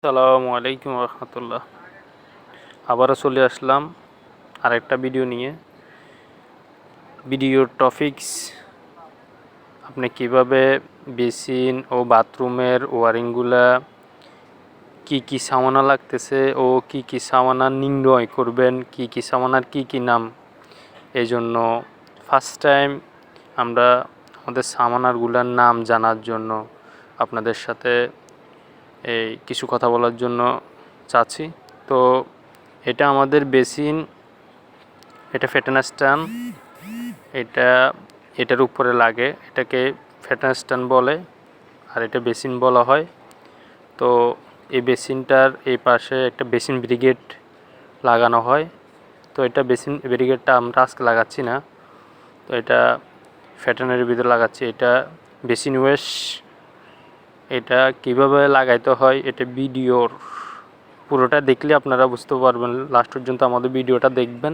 আসসালামু আলাইকুম রহমতুল্লাহ। আবারও চলে আসলাম আরেকটা ভিডিও নিয়ে। ভিডিওর টপিকস আপনি কিভাবে বেসিন ও বাথরুমের ওয়ারিংগুলা কি সামানা লাগতেছে ও কি সামানা নির্ণয় করবেন, কি সামানার কি নাম। এই জন্য ফার্স্ট টাইম আমরা আমাদের সামানারগুলার নাম জানার জন্য আপনাদের সাথে এই কিছু কথা বলার জন্য চাচ্ছি। তো এটা আমাদের বেসিন, এটা ফেটানা স্ট্যান্ড, এটার উপরে লাগে, এটাকে ফেটানা স্ট্যান্ড বলে, আর এটা বেসিন বলা হয়। তো এই বেসিনটার এই পাশে একটা বেসিন ব্রিগেড লাগানো হয়। তো এটা বেসিন ব্রিগেডটা আমরা আজকে লাগাচ্ছি না, তো এটা ফেটানের ভিতরে লাগাচ্ছি। এটা বেসিন ওয়েশ, এটা কিভাবে লাগাইতে হয় এটা ভিডিওর পুরোটা দেখলে আপনারা বুঝতে পারবেন। লাস্ট পর্যন্ত আমাদের ভিডিওটা দেখবেন।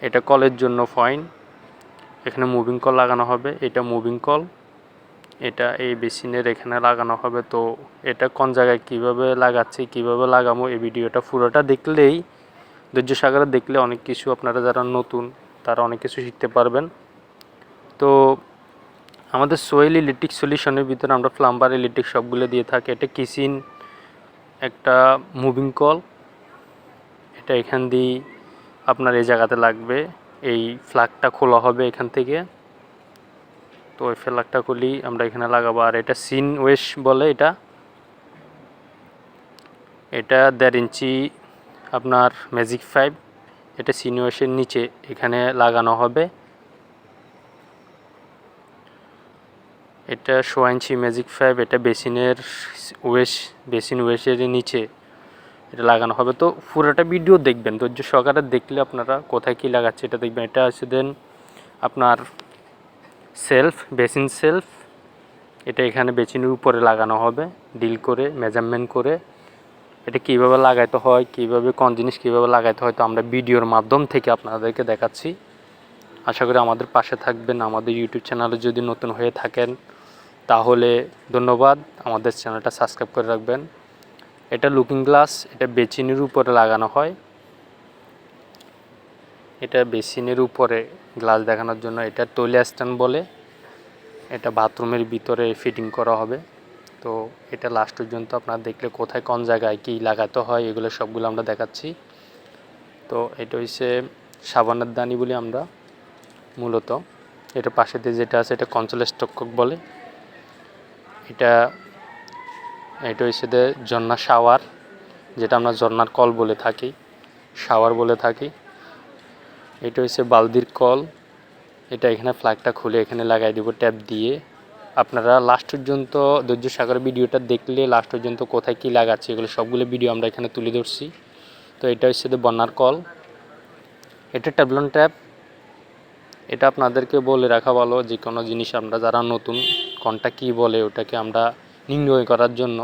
এটা কলের জন্য পয়েন্ট, এখানে মুভিং কল লাগানো হবে, এটা মুভিং কল, এটা এই বেসিনের এখানে লাগানো হবে। তো এটা কোন জায়গায় কিভাবে লাগাচ্ছি, কিভাবে লাগাবো, এই ভিডিওটা পুরোটা দেখলেই, ধৈর্য সাগরে দেখলে অনেক কিছু, আপনারা যারা নতুন তারা অনেক কিছু শিখতে পারবেন। তো আমাদের সোহেল ইলেকট্রিক সলিউশনের ভিতরে আমরা প্লাম্বার ইলেকট্রিক সবগুলো দিয়ে থাকি। এটা কিচেন, একটা মুভিং কল, এটা এখান দিয়ে আপনার এই জায়গাতে লাগবে। এই ফ্ল্যাগটা খোলা হবে এখান থেকে, তো ওই ফ্ল্যাগটা খুলি আমরা এখানে লাগাবো। আর এটা সিন ওয়েশ বলে, এটা 1.5 ইঞ্চি আপনার ম্যাজিক পাইপ, এটা সিন ওয়েশের নিচে এখানে লাগানো হবে। এটা 1.5 ইঞ্চি ম্যাজিক পাইপ, এটা বেসিনের বেসিন ওয়েশের নিচে এটা লাগানো হবে। তো পুরোটা ভিডিও দেখবেন, ধৈর্য সহকারে দেখলে আপনারা কোথায় কি লাগাচ্ছে এটা দেখবেন। এটা আছে দেন আপনার সেলফ, বেসিন সেলফ, এটা এখানে বেসিনের উপরে লাগানো হবে ডিল করে, মেজারমেন্ট করে। এটা কীভাবে লাগাইতে হয়, কীভাবে কোন জিনিস কীভাবে লাগাইতে হয়, তো আমরা ভিডিওর মাধ্যম থেকে আপনাদেরকে দেখাচ্ছি। আশা করি আমাদের পাশে থাকবেন। আমাদের ইউটিউব চ্যানেলে যদি নতুন হয়ে থাকেন তাহলে ধন্যবাদ, আমাদের চ্যানেলটা সাবস্ক্রাইব করে রাখবেন। এটা লুকিং গ্লাস, এটা বেসিনের উপরে লাগানো হয়, এটা বেসিনের উপরে গ্লাস দেখানোর জন্য। এটা টয়লেট স্ট্যান্ড বলে, এটা বাথরুমের ভিতরে ফিটিং করা হবে। তো এটা লাস্ট পর্যন্ত আপনারা দেখলে কোথায় কোন জায়গায় কী লাগাতে হয় এগুলো সবগুলো আমরা দেখাচ্ছি। তো এটা হচ্ছে সাবানের দানি বলি আমরা মূলত। এটা পাশে দিয়ে যেটা আছে এটা কনসোল স্টক বলে। এটা হচ্ছে যে ঝর্ণা শাওয়ার, যেটা আমরা ঝর্ণার কল বলে থাকি, শাওয়ার বলে থাকি। এটা হচ্ছে বালতির কল, এটা এখানে ফ্ল্যাগটা খুলে এখানে লাগাই দেবো ট্যাপ দিয়ে। আপনারা লাস্ট পর্যন্ত ধৈর্য সাগরের ভিডিওটা দেখলে লাস্ট পর্যন্ত কোথায় কী লাগাচ্ছে এগুলো সবগুলো ভিডিও আমরা এখানে তুলে ধরছি। তো এটা হচ্ছে যে বন্যার কল, এটা ট্যাবলন ট্যাপ। এটা আপনাদেরকে বলে রাখা ভালো, যে কোনো জিনিস আমরা যারা নতুন কোনটা কী বলে ওটাকে আমরা নির্ণয় করার জন্য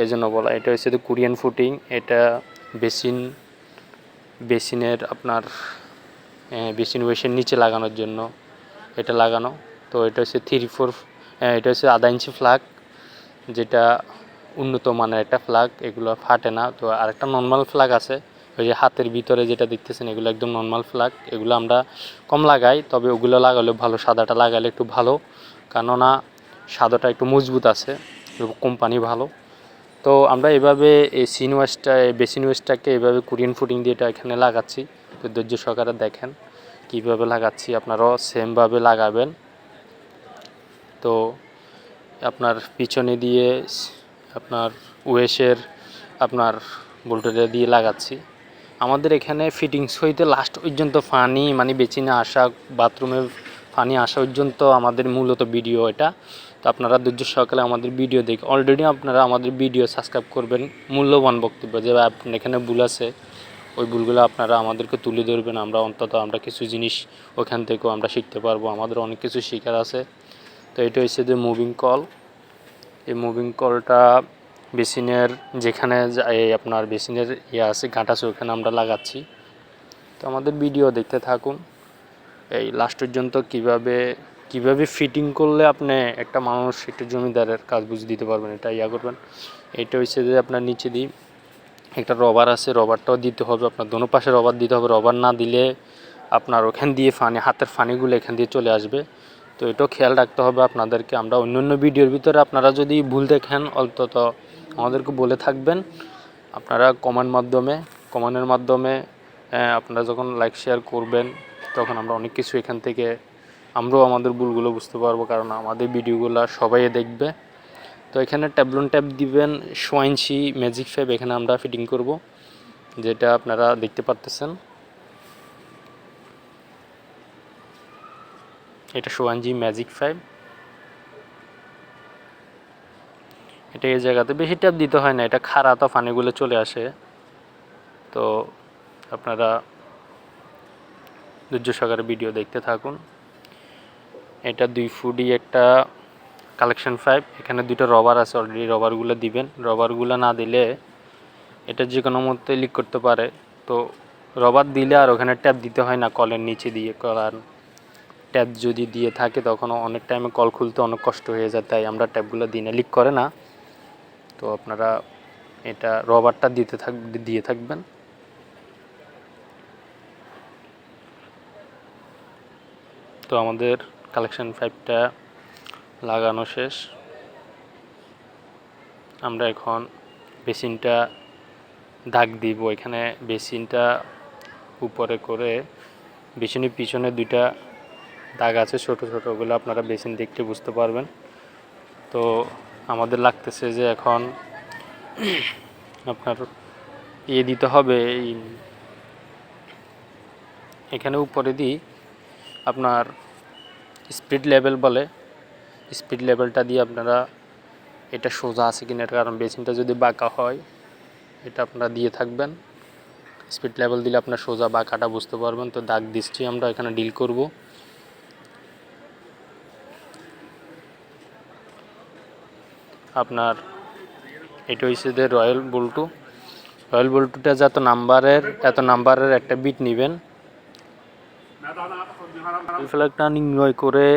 এই জন্য বলা। এটা হচ্ছে যে কোরিয়ান ফুটিং, এটা বেসিনের আপনার বেসিন ওয়েশের নিচে লাগানোর জন্য এটা লাগানো। তো এটা হচ্ছে 3-4, এটা হচ্ছে 1/2 ইঞ্চি ফ্ল্যাগ, যেটা উন্নত মানের একটা ফ্ল্যাগ, এগুলো ফাটে না। তো আরেকটা নর্মাল ফ্ল্যাগ আছে, ওই যে হাতের ভিতরে যেটা দেখতেছেন এগুলো একদম নর্মাল ফ্ল্যাগ, এগুলো আমরা কম লাগাই, তবে ওগুলো লাগালে ভালো, সাদাটা লাগালে একটু ভালো, কেননা সাদাটা একটু মজবুত আছে, কোম্পানি ভালো। তো আমরা এভাবে এই বেসিন ওয়েশটাকে এভাবে কোরিয়ান ফুটিং দিয়ে এটা এখানে লাগাচ্ছি। তো ধৈর্য সহকারে দেখেন কীভাবে লাগাচ্ছি, আপনারাও সেমভাবে লাগাবেন। তো আপনার পিছনে দিয়ে আপনার ওয়েশের আপনার বোল্টটা দিয়ে লাগাচ্ছি। আমাদের এখানে ফিটিংস হইতে লাস্ট পর্যন্ত পানি মানে বেসিনে আসা, বাথরুমে পানি আসা পর্যন্ত আমাদের মূলত ভিডিও এটা। তো আপনারা ধৈর্য সহকারে আমাদের ভিডিও দেখে অলরেডি আপনারা আমাদের ভিডিও সাবস্ক্রাইব করবেন। মূল্যবান বক্তব্য যে আপনার এখানে ভুল আছে, ওই ভুলগুলো আপনারা আমাদেরকে তুলে ধরবেন। আমরা কিছু জিনিস ওখান থেকেও আমরা শিখতে পারবো, আমাদের অনেক কিছু শেখার আছে। তো এটা হচ্ছে যে মুভিং কল, এই মুভিং কলটা বেসিনের যেখানে আপনার বেসিনের আছে গাঁট আছে ওখানে আমরা লাগাচ্ছি। তো আমাদের ভিডিও দেখতে থাকুন এই লাস্ট পর্যন্ত কীভাবে কীভাবে ফিটিং করলে আপনি একটা মানুষ একটা জমিদারের কাজ বুঝে দিতে পারবেন, এটা করবেন। এটা হচ্ছে যে আপনার নিচে দিয়ে একটা রবার আছে, রবারটাও দিতে হবে আপনার, দোনো পাশে রবার দিতে হবে। রবার না দিলে আপনার ওখান দিয়ে হাতের ফানিগুলো এখান দিয়ে চলে আসবে। তো এটাও খেয়াল রাখতে হবে আপনাদেরকে। আমরা অন্য ভিডিওর ভিতরে আপনারা যদি ভুল দেখেন অন্তত আমাদেরকে বলে থাকবেন। আপনারা কমেন্টের মাধ্যমে আপনারা যখন লাইক শেয়ার করবেন তখন আমরা অনেক কিছু এখান থেকে আমরাও আমাদের ভুলগুলো বুঝতে পারবো, কারণ আমাদের ভিডিওগুলো সবাই দেখবে। তো এখানে ট্যাবলন ট্যাপ দিবেন 1.5 ইঞ্চি ম্যাজিক ফাইভ এখানে আমরা ফিটিং করব, যেটা আপনারা দেখতে পারতেছেন। এটা 1.5 ইঞ্চি ম্যাজিক ফাইভ। এটা এই জায়গাতে বেশি ট্যাপ দিতে হয় না, এটা খাড়া তো পানিগুলো চলে আসে। তো আপনারা ধৈর্য সহকারে ভিডিও দেখতে থাকুন। এটা 2 ফুটই একটা কালেকশন পাইপ। এখানে 2টা রবার আছে অলরেডি, রবারগুলো দিবেন। রবারগুলো না দিলে এটা যে কোনো মতে লিক করতে পারে। তো রবার দিলে আর ওখানে ট্যাপ দিতে হয় না কলের নিচে দিয়ে, কারণ ট্যাপ যদি দিয়ে থাকে তখন অনেক টাইমে কল খুলতে অনেক কষ্ট হয়ে যায়, তাই আমরা ট্যাপগুলো দিই না, লিক করে না। তো আপনারা এটা রবারটা দিয়ে থাকবেন। তো আমাদের কালেকশন পাইপটা লাগানো শেষ। আমরা এখন বেসিনটা দাগ দিব। এখানে বেসিনটা উপরে করে বেসিনের পিছনে 2টা দাগ আছে ছোট ছোট, ওগুলো আপনারা বেসিন দেখতে বুঝতে পারবেন। তো আমাদের লাগতেছে যে এখন আপনার দিতে হবে, এখানে উপরে দিই আপনার স্পিড লেভেল বলে, স্পিড লেভেলটা দিয়ে আপনারা এটা সোজা আছে কিনা, কারণ বেসিনটা যদি বাঁকা হয় এটা আপনারা দিয়ে থাকবেন। স্পিড লেভেল দিলে আপনার সোজা বাঁকাটা বুঝতে পারবেন। তো দাগ দিচ্ছি আমরা, এখানে ডিল করব। আপনার এটা হচ্ছে যে রয়্যাল বল্টুটা এত নাম্বারের একটা বিট নেবেন। রয়্যাল ফ্ল্যাগটা নির্ণয় করে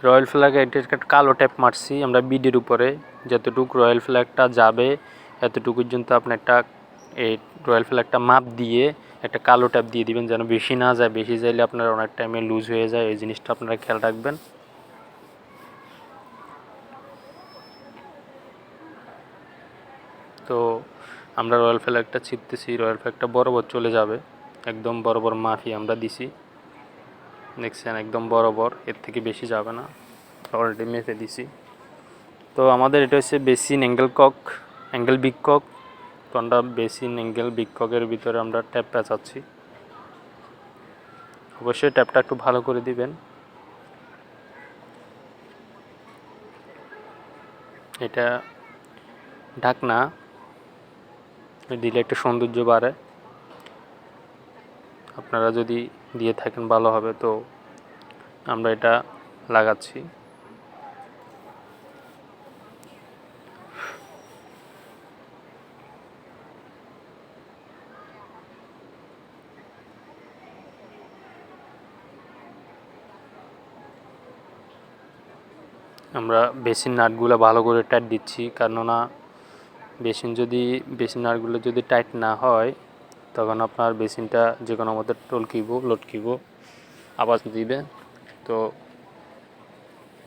রয়্যাল ফ্ল্যাগ এটা একটা কালো ট্যাপ মারছি আমরা বিডের উপরে, যতটুকু রয়্যাল ফ্ল্যাগটা যাবে এতটুকু পর্যন্ত আপনি একটা এই রয়্যাল ফ্ল্যাগটা মাপ দিয়ে একটা কালো ট্যাপ দিয়ে দিবেন, যেন বেশি না যায়। বেশি যাইলে আপনার অনেক টাইমে লুজ হয়ে যায়, এই জিনিসটা আপনারা খেয়াল রাখবেন। তো আমরা রয়্যাল ফ্ল্যাগটা ছিটতেছি, রয়্যাল ফ্ল্যাগটা বরাবর চলে যাবে, একদম বরাবর মাপি আমরা দিছি, দেখছেন একদম বরাবর, এর থেকে বেশি যাবে না, অলরেডি মেপে দিছি। তো আমাদের এটা হচ্ছে বেসিন অ্যাঙ্গেল বিগ কক। তো আমরা বেসিন অ্যাঙ্গেল বিগ ককের ভিতরে আমরা ট্যাপ পেঁচাচ্ছি। অবশ্যই ট্যাপটা একটু ভালো করে দিবেন। এটা ঢাকনা দিলে একটা সৌন্দর্য বাড়ে, আপনারা যদি দিয়ে থাকেন ভালো হবে। তো আমরা এটা লাগাচ্ছি। আমরা বেসিন নাটগুলো ভালো করে টাইট দিচ্ছি, কেননা বেসিন নাটগুলো যদি টাইট না হয় তখন আপনার বেসিনটা যে কোনো মতো লটকিব, আওয়াজ দিবে। তো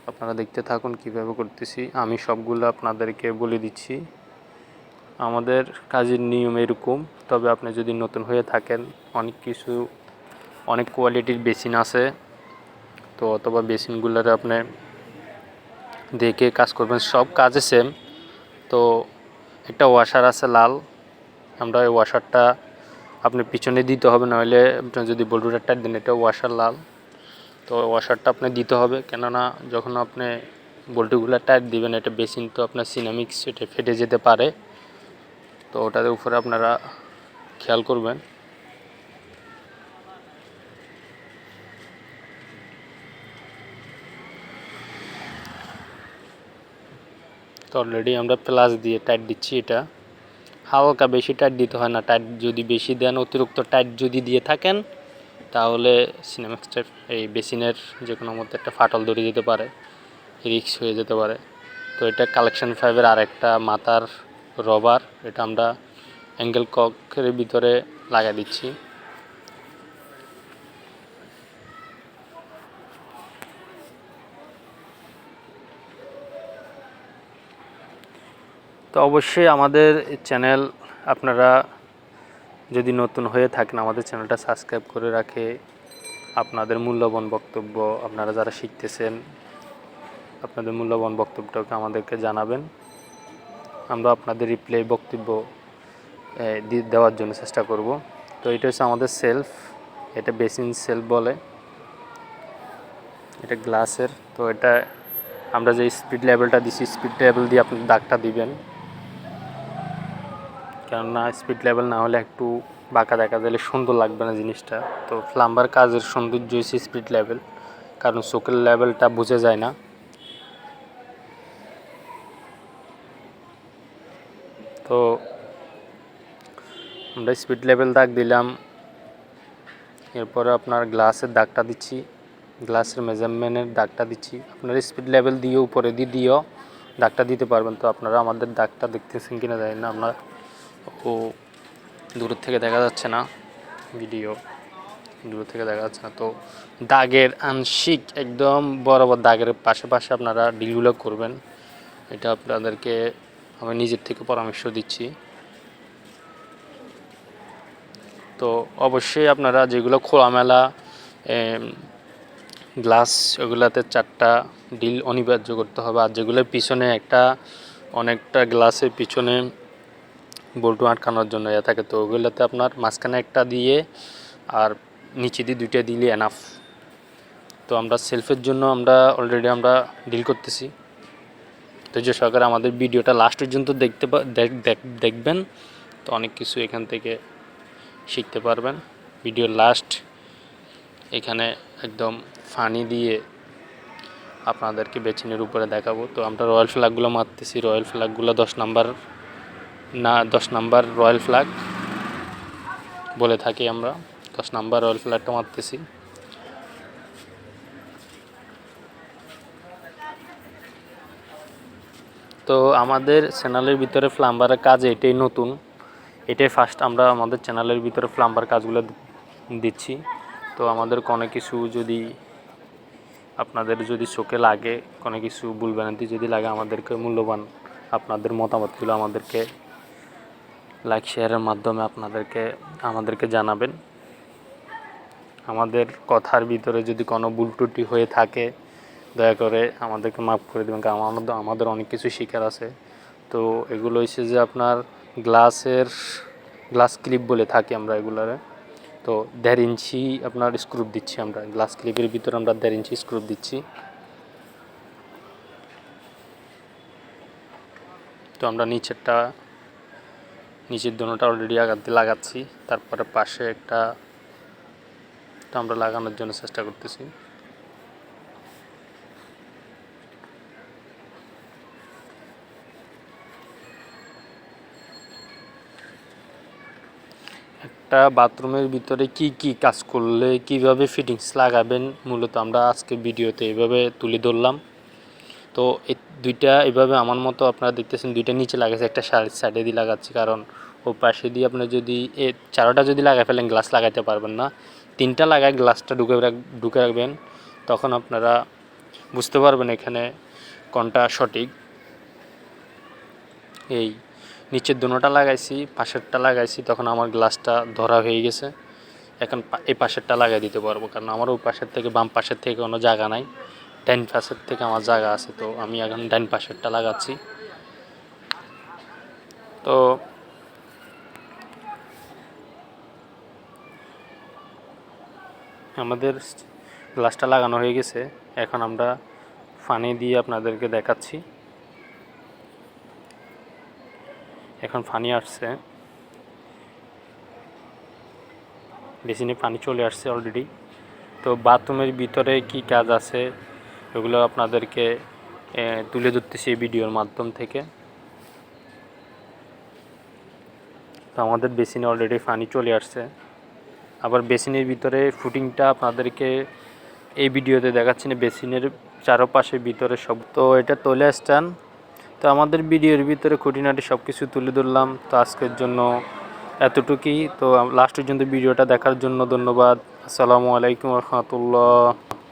আপনারা দেখতে থাকুন কীভাবে করতেছি, আমি সবগুলো আপনাদেরকে বলে দিচ্ছি। আমাদের কাজের নিয়ম এরকম। তবে আপনি যদি নতুন হয়ে থাকেন, অনেক কোয়ালিটির বেসিন আছে, তো অথবা বেসিনগুলোর আপনি দেখে কাজ করবেন, সব কাজে সেম। তো একটা ওয়াশার আছে লাল, আমরা ওই ওয়াশারটা আপনি পিছনে দিতে হবে, নাহলে আপনি যদি বল্টুটা টাইট দেন, এটা ওয়াশার লাল। তো ওয়াশারটা আপনি দিতে হবে, কেননা যখন আপনি বল্টুগুলো টাইট দিবেন এটা বেসিন তো আপনার সিনামিক্স, এটা ফেটে যেতে পারে। তো ওটার উপরে আপনারা খেয়াল করবেন। তো অলরেডি আমরা প্লাস দিয়ে টাইট দিচ্ছি, এটা হালকা বেশি টাইট দিতে হয় না। টাইট যদি বেশি দেন, অতিরিক্ত টাইট যদি দিয়ে থাকেন তাহলে সিনেমাক্সটা এই বেসিনের যে কোনো মধ্যে একটা ফাটল ধরে যেতে পারে, রিক্স হয়ে যেতে পারে। তো এটা কালেকশন ফাইভের আরেকটা মাথার রবার, এটা আমরা অ্যাঙ্গেল ককের ভিতরে লাগাই দিচ্ছি। তো অবশ্যই আমাদের চ্যানেল আপনারা যদি নতুন হয়ে থাকেন আমাদের চ্যানেলটা সাবস্ক্রাইব করে রাখে আপনাদের মূল্যবান বক্তব্য, আপনারা যারা শিখতেছেন আপনাদের মূল্যবান বক্তব্যটাকে আমাদেরকে জানাবেন, আমরা আপনাদের রিপ্লাই বক্তব্য দেওয়ার জন্য চেষ্টা করব। তো এটা হচ্ছে আমাদের সেলফ, এটা বেসিন সেলফ বলে, এটা গ্লাসের। তো এটা আমরা যে স্পিড লেভেলটা দিছি স্পিড লেভেল দিয়ে আপনি দাগটা দিবেন, কেননা স্পিড লেভেল না হলে একটু বাঁকা দেখা দিলে সুন্দর লাগবে না জিনিসটা। তো প্লাম্বার কাজের সৌন্দর্য হচ্ছে স্পিড লেভেল, কারণ চোখের লেভেলটা বোঝা যায় না। তো আমরা স্পিড লেভেল দাগ দিলাম, এরপরে আপনার গ্লাসের দাগটা দিচ্ছি, গ্লাসের মেজারমেন্টের দাগটা দিচ্ছি। আপনারা স্পিড লেভেল দিয়ে উপরে দিয়েও দাগটা দিতে পারবেন। তো আপনারা আমাদের দাগটা দেখতেছেন কিনা জানি না, আমরা ও দূর থেকে দেখা যাচ্ছে না, ভিডিও দূর থেকে দেখা যাচ্ছে না। তো দাগের আংশিক একদম বরাবর দাগের পাশে পাশে আপনারা ডিলগুলো করবেন, এটা আপনাদেরকে আমি নিজের থেকে পরামর্শ দিচ্ছি। তো অবশ্যই আপনারা যেগুলো খোলামেলা গ্লাস ওগুলাতে 4টা ডিল অনিবার্য করতে হবে, আর যেগুলোর পিছনে অনেকটা গ্লাসের পিছনে বল্টু আটকানোর জন্য থাকে, তো ওগুলোতে আপনার মাঝখানে একটা দিয়ে আর নিচে দিয়ে 2টা দিলে এনাফ। তো আমরা সেলফের জন্য আমরা অলরেডি আমরা ডিল করতেছি। তো যে সরকার আমাদের ভিডিওটা লাস্ট পর্যন্ত দেখবেন, তো অনেক কিছু এখান থেকে শিখতে পারবেন। ভিডিও লাস্ট এখানে একদম ফানি দিয়ে আপনাদেরকে বেচিনের উপরে দেখাবো। তো আমরা রয়্যাল ফ্ল্যাগগুলো মারতেছি, রয়্যাল ফ্ল্যাগগুলো 10 নাম্বার রয়্যাল ফ্ল্যাগ বলে থাকি আমরা, 10 নাম্বার রয়্যাল ফ্ল্যাগটা মারতেছি। তো আমাদের চ্যানেলের ভিতরে প্লাম্বারের কাজ এটাই নতুন, এটাই ফার্স্ট আমরা আমাদের চ্যানেলের ভিতরে প্লাম্বার কাজগুলো দিচ্ছি। তো আমাদের কোনো কিছু যদি আপনাদের যদি চোখে লাগে, কোনো কিছু ভুলভ্রান্তি যদি লাগে, আমাদেরকে মূল্যবান আপনাদের মতামতগুলো আমাদেরকে লাইক শেয়ারের মাধ্যমে আমাদেরকে জানাবেন। আমাদের কথার ভিতরে যদি কোনো ভুল ত্রুটি হয়ে থাকে দয়া করে আমাদেরকে মাফ করে দেবেন, কারণ আমাদের অনেক কিছু শেখার আছে। তো এগুলো হচ্ছে যে আপনার গ্লাস ক্লিপ বলে থাকি আমরা এগুলারে। তো 1.5 ইঞ্চি আপনার স্ক্রু দিচ্ছি আমরা, গ্লাস ক্লিপের ভিতরে আমরা 1.5 ইঞ্চি স্ক্রু দিচ্ছি। তো আমরা নিচের দোনোটা অলরেডি লাগাচ্ছি, তারপরে পাশে একটা আমরা লাগানোর জন্য চেষ্টা করতেছি। একটা বাথরুমের ভিতরে কি কাজ করলে কিভাবে ফিটিংস লাগাবেন মূলত আমরা আজকে ভিডিওতে এইভাবে তুলে ধরলাম। তো এই 2টা এইভাবে আমার মতো আপনারা দেখতেছেন 2টা নিচে লাগাচ্ছে, একটা সাইডে দিয়ে লাগাচ্ছি, কারণ ও পাশে দিয়ে আপনার যদি 4টা যদি লাগাই ফেলেন গ্লাস লাগাইতে পারবেন না। 3টা লাগায় গ্লাসটা ঢুকে রাখবেন, তখন আপনারা বুঝতে পারবেন এখানে কোনটা সঠিক। এই নিচের দুটোটা লাগাইছি, পাশেরটা লাগাইছি, তখন আমার গ্লাসটা ধরা হয়ে গেছে। এখন এই পাশেরটা লাগাই দিতে পারবো, কারণ আমার ওই পাশের থেকে বাম পাশের থেকে কোনো জায়গা নাই, ডান পাশের থেকে আমার জায়গা আছে। তো আমি এখন ডান পাশেরটা লাগাচ্ছি। তো আমাদের গ্লাসটা লাগানো হয়ে গেছে, এখন আমরা ফানি দিয়ে আপনাদেরকে দেখাচ্ছি। এখন ফানি আসছে, বেসিনে পানি চলে আসছে অলরেডি। তো বাথরুমের ভিতরে কি কাজ আছে ওগুলো আপনাদেরকে তুলে ধরতেছি এই ভিডিওর মাধ্যম থেকে। তো আমাদের বেসিনে অলরেডি পানি চলে আসছে, আবার বেসিনের ভিতরে ফুটিংটা আপনাদেরকে এই ভিডিওতে দেখাচ্ছি না, বেসিনের চারপাশে ভিতরে সব। তো এটা তোলে স্ট্যান্ড। তো আমাদের ভিডিওর ভিতরে খুঁটিনাটি সব কিছু তুলে ধরলাম। তো আজকের জন্য এতটুকুই। তো লাস্ট পর্যন্ত ভিডিওটা দেখার জন্য ধন্যবাদ। আসসালামু আলাইকুম রহমতুল্লাহ।